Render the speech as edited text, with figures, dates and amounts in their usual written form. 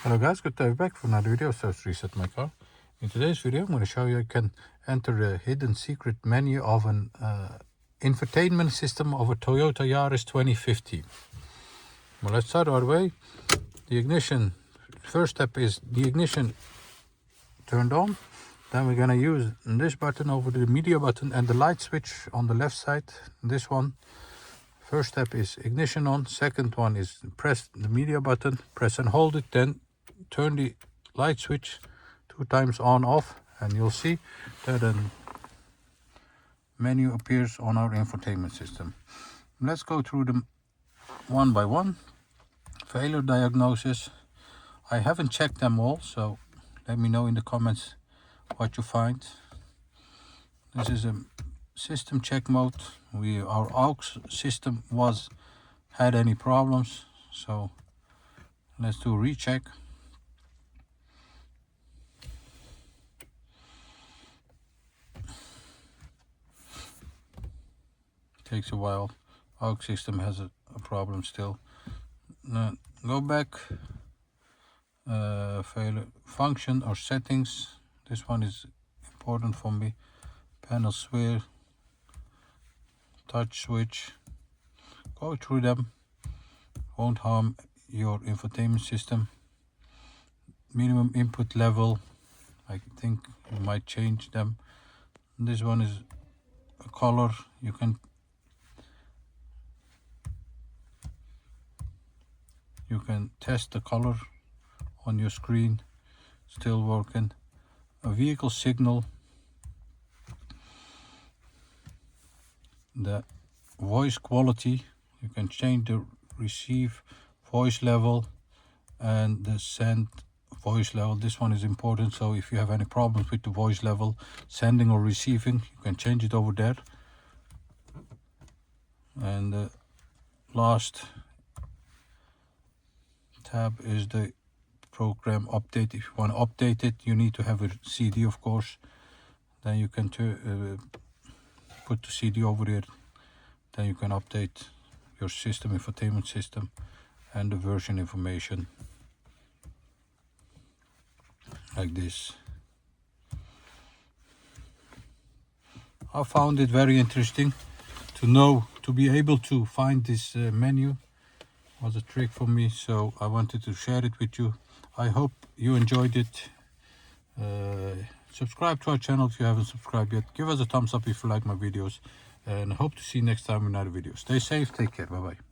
Hello guys, good to be back for another video. So let's reset my car. In today's video I'm going to show you you can enter the hidden secret menu of an infotainment system of a Toyota Yaris 2015. Well, let's start right away. The ignition, first step is the ignition turned on. Then we're going to use this button over the media button and the light switch on the left side, this one. First step is ignition on, second one is press the media button, press and hold it, then turn the light switch 2 times on off, and you'll see that a menu appears on our infotainment system. Let's go through them one by one. Failure diagnosis. I haven't checked them all, so let me know in the comments what you find. This is a system check mode. Our aux system had any problems, so let's do a recheck. Takes a while. Aux system has a problem still. Now, go back. Failure function or settings. This one is important for me. Panel switch, touch switch. Go through them. Won't harm your infotainment system. Minimum input level. I think you might change them. This one is a color. You can test the color on your screen. Still working. A vehicle signal. The voice quality. You can change the receive voice level and the send voice level. This one is important, so if you have any problems with the voice level, sending or receiving, you can change it over there. And the last tab is the program update. If you want to update it, you need to have a CD, of course. Then you can put the CD over there. Then you can update your system, infotainment system, and the version information like this. I found it very interesting to be able to find this menu. Was a trick for me, so I wanted to share it with you. I hope you enjoyed it. Subscribe to our channel if you haven't subscribed yet. Give us a thumbs up if you like my videos, and I hope to see you next time in another video. Stay safe, take care, bye bye.